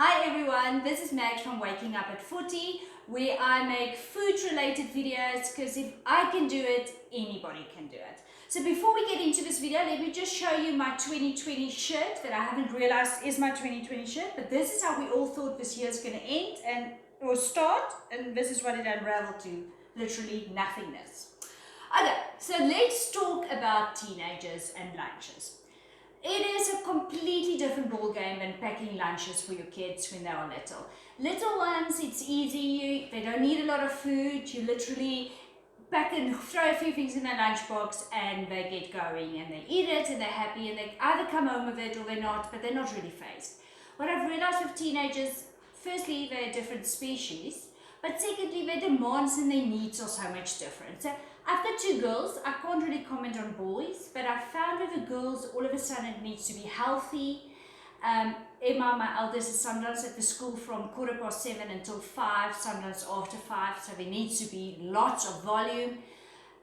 Hi everyone, this is Meg from Waking Up at 40, where I make food related videos because if I can do it, anybody can do it. So before we get into this video, let me just show you my 2020 shirt that I haven't realized is my 2020 shirt, but this is how we all thought this year is going to end or start, and this is what it unraveled to, literally nothingness. Okay, so let's talk about teenagers and lunches. It is a completely different ball game than packing lunches for your kids when they are little. Little ones, it's easy. They don't need a lot of food. You literally pack and throw a few things in their lunchbox and they get going and they eat it and they're happy and they either come home with it or they're not, but they're not really phased. What I've realized with teenagers, firstly, they're a different species, but secondly, their demands and their needs are so much different. So I've got two girls. I can't really comment on boys, but I found with the girls, all of a sudden it needs to be healthy. Emma, my eldest, is sometimes at the school from 7:15 until 5, sometimes after 5, so there needs to be lots of volume.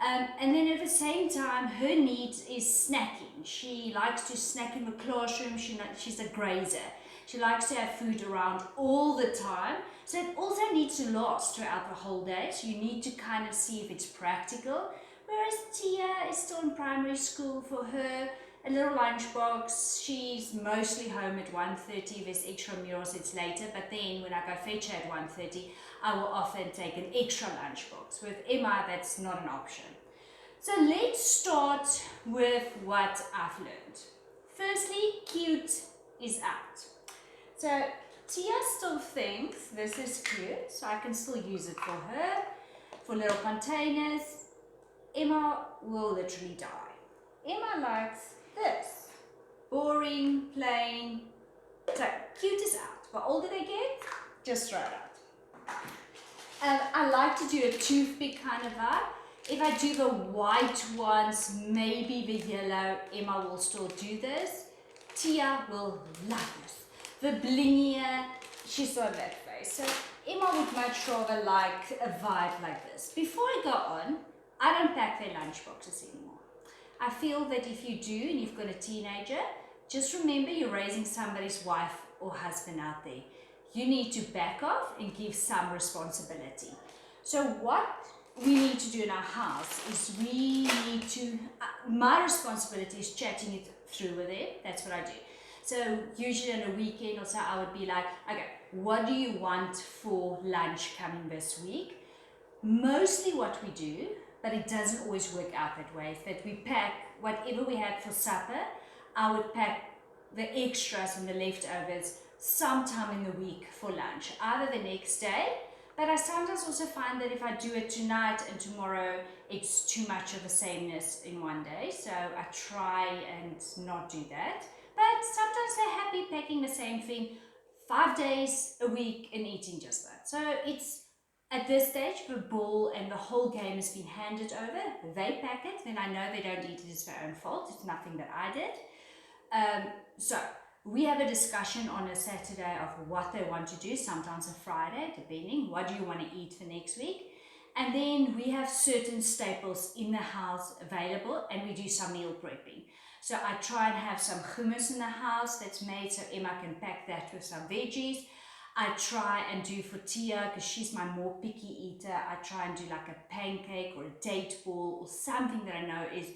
And then at the same time, her needs is snacking. She likes to snack in the classroom. She's a grazer. She likes to have food around all the time. So it also needs to last throughout the whole day. So you need to kind of see if it's practical. Whereas Tia is still in primary school. For her, a little lunchbox. She's mostly home at 1:30. There's extra meals, it's later. But then when I go fetch her at 1:30, I will often take an extra lunchbox. With Emma, that's not an option. So let's start with what I've learned. Firstly, cute is out. So Tia still thinks this is cute, so I can still use it for her, for little containers. Emma will literally die. Emma likes this. Boring, plain. So cute is out. The older they get, just throw it out. I like to do a toothpick kind of vibe. If I do the white ones, maybe the yellow, Emma will still do this. Tia will love this. The blingier, she's on that face. So Emma would much rather like a vibe like this. Before I go on, I don't pack their lunchboxes anymore. I feel that if you do and you've got a teenager, just remember you're raising somebody's wife or husband out there. You need to back off and give some responsibility. So what we need to do in our house is we need to, my responsibility is chatting it through with them. That's what I do. So usually on a weekend or so, I would be like, okay, what do you want for lunch coming this week? Mostly what we do, but it doesn't always work out that way, is that we pack whatever we had for supper. I would pack the extras and the leftovers sometime in the week for lunch, either the next day. But I sometimes also find that if I do it tonight and tomorrow, it's too much of a sameness in one day. So I try and not do that. But sometimes they're happy packing the same thing 5 days a week and eating just that. So it's at this stage, the ball and the whole game has been handed over. They pack it, then I know they don't eat it, it's their own fault. It's nothing that I did. So we have a discussion on a Saturday of what they want to do, sometimes a Friday, depending. What do you want to eat for next week? And then we have certain staples in the house available and we do some meal prepping. So I try and have some hummus in the house that's made so Emma can pack that with some veggies. I try and do for Tia, because she's my more picky eater, I try and do like a pancake or a date ball or something that I know is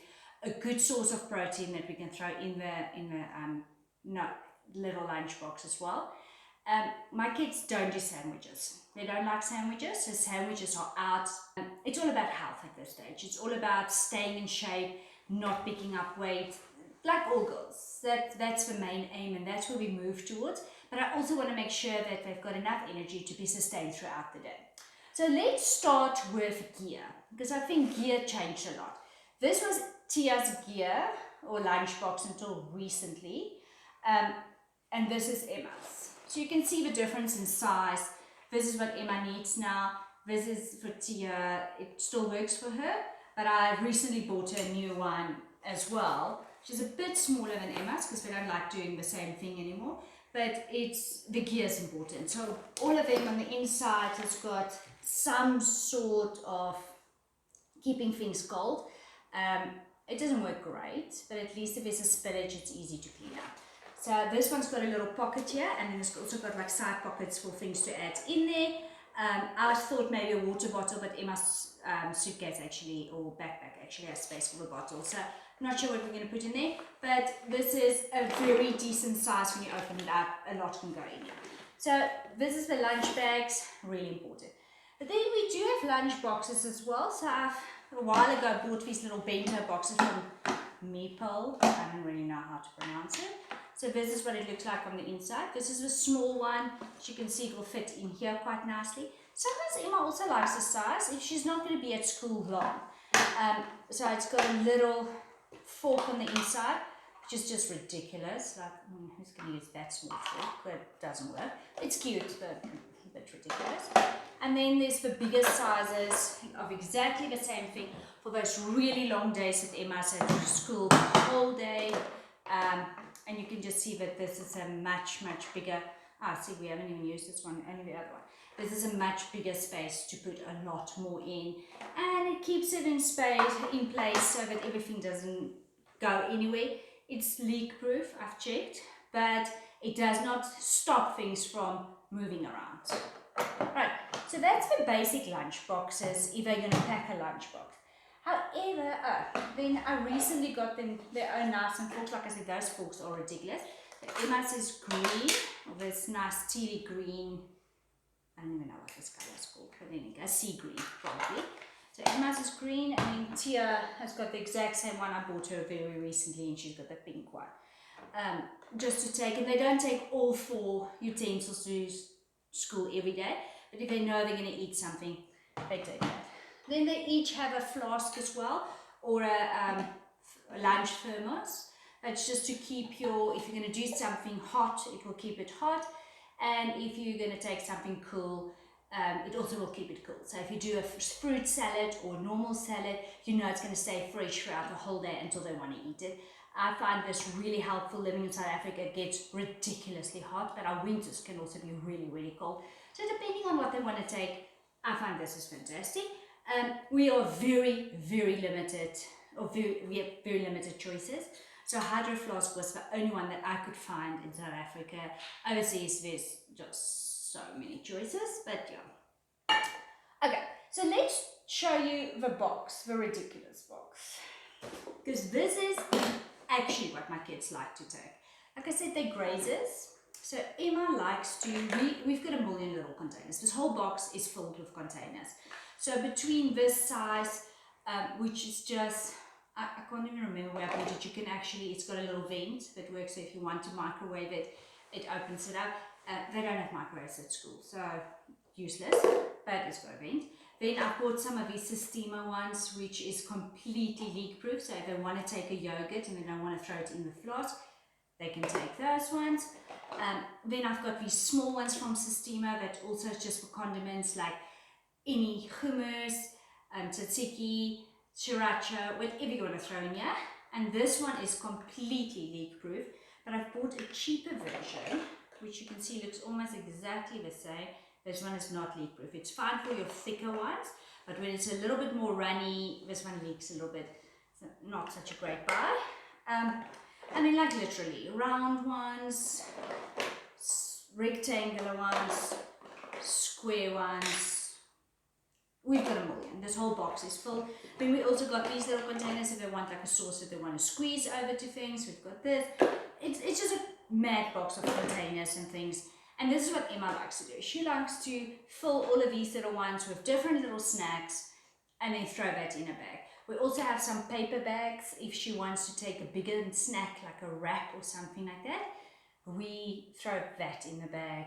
a good source of protein that we can throw in the little lunchbox as well. My kids don't do sandwiches. They don't like sandwiches, so sandwiches are out. It's all about health at this stage. It's all about staying in shape, not picking up weight, like all girls. That's the main aim and that's where we move towards. But I also want to make sure that they've got enough energy to be sustained throughout the day. So let's start with gear, because I think gear changed a lot. This was Tia's gear or lunchbox until recently. And this is Emma's. So you can see the difference in size. This is what Emma needs now. This is for Tia. It still works for her, but I recently bought her a new one as well. She's a bit smaller than Emma's because we don't like doing the same thing anymore. But the gear is important. So all of them on the inside has got some sort of keeping things cold. It doesn't work great, but at least if there's a spillage, it's easy to clean up. So this one's got a little pocket here, and then it's also got like side pockets for things to add in there. I thought maybe a water bottle, but Emma's suitcase actually, or backpack actually has space for the bottle. So I'm not sure what we're going to put in there, but this is a very decent size. When you open it up, a lot can go in here. So this is the lunch bags, really important. But then we do have lunch boxes as well. So I've a while ago bought these little bento boxes from Meeple. I don't really know how to pronounce it. So this is what it looks like on the inside. This is a small one. As you can see, it will fit in here quite nicely. Sometimes Emma also likes the size if she's not going to be at school long. So it's got a little fork on the inside, which is just ridiculous. Like, who's going to use that small fork? But it doesn't work. It's cute, but a bit ridiculous. And then there's the bigger sizes of exactly the same thing for those really long days that Emma's at school the whole day. And you can just see that this is a much bigger. See, we haven't even used this one, only the other one. This is a much bigger space to put a lot more in, and it keeps it in place so that everything doesn't go anywhere. It's leak proof, I've checked, but it does not stop things from moving around. Right, so that's the basic lunch boxes if you're going to pack a lunch box. However, then I recently got them their own knives and forks. Like I said, those forks are ridiculous. Emma's is green, or this nice tealy green. I don't even know what this color is called, but anyway, sea green probably. So Emma's is green, and then Tia has got the exact same one. I bought her very recently, and she's got the pink one. Just to take, and they don't take all 4 utensils to school every day, but if they know they're going to eat something, they take that. Then they each have a flask as well, or a lunch thermos. That's just to keep your, if you're going to do something hot, it will keep it hot. And if you're going to take something cool, it also will keep it cool. So if you do a fruit salad or normal salad, you know it's going to stay fresh throughout the whole day until they want to eat it. I find this really helpful. Living in South Africa, it gets ridiculously hot, but our winters can also be really cold. So depending on what they want to take, I find this is fantastic. We are very limited, we have very limited choices. So Hydro Flask was the only one that I could find in South Africa. Overseas, there's just so many choices, but yeah. Okay, so let's show you the box, the ridiculous box. Because this is actually what my kids like to take. Like I said, they're grazers. So Emma likes to, we've got a million little containers. This whole box is filled with containers. So between this size, which is just, I can't even remember where I put it. You can actually, it's got a little vent that works, so if you want to microwave it, it opens it up. They don't have microwaves at school, so useless, but it's got a vent. Then I bought some of these Sistema ones, which is completely leak proof, so if they want to take a yogurt and they don't want to throw it in the flask, they can take those ones. Then I've got these small ones from Sistema that also is just for condiments, like any hummus, tzatziki, sriracha, whatever you want to throw in here. And this one is completely leak proof, but I've bought a cheaper version, which you can see looks almost exactly the same. This one is not leak proof. It's fine for your thicker ones, but when it's a little bit more runny, this one leaks a little bit. It's not such a great buy. I mean, like literally round ones, rectangular ones, square ones. We've got a million. This whole box is full. Then we also got these little containers if they want like a sauce that they want to squeeze over to things. We've got this. It's just a mad box of containers and things. And this is what Emma likes to do. She likes to fill all of these little ones with different little snacks and then throw that in a bag. We also have some paper bags if she wants to take a bigger snack like a wrap or something like that. We throw that in the bag,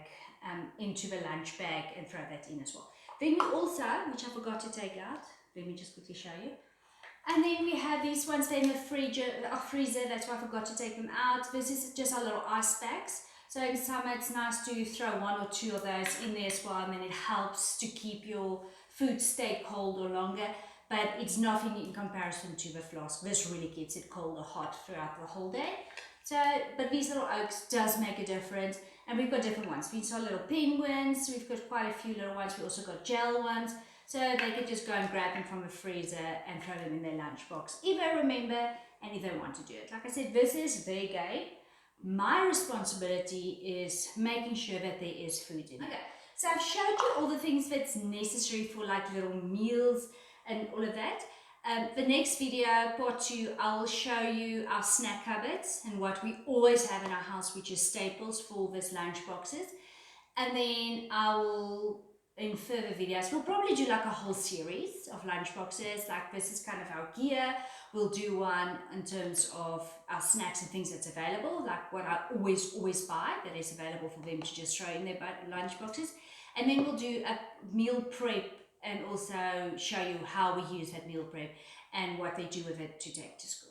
into the lunch bag, and throw that in as well. Then we also, which I forgot to take out, let me just quickly show you. And then we have these ones there in the freezer, that's why I forgot to take them out. This is just our little ice packs. So in summer it's nice to throw 1 or 2 of those in there as well, and then it helps to keep your food stay cold or longer. But it's nothing in comparison to the flask. This really keeps it cold or hot throughout the whole day. So, but these little oaks does make a difference. And we've got different ones. These are little penguins. We've got quite a few little ones. We also got gel ones. So they could just go and grab them from the freezer and throw them in their lunchbox if they remember and if they want to do it. Like I said, this is their game. My responsibility is making sure that there is food in it. Okay, so I've showed you all the things that's necessary for like little meals and all of that. The next video, part 2, I will show you our snack cupboards and what we always have in our house, which is staples for this lunch boxes. And then I will, in further videos, we'll probably do like a whole series of lunch boxes. Like this is kind of our gear. We'll do one in terms of our snacks and things that's available, like what I always buy that is available for them to just throw in their lunch boxes. And then we'll do a meal prep and also show you how we use that meal prep and what they do with it to take to school.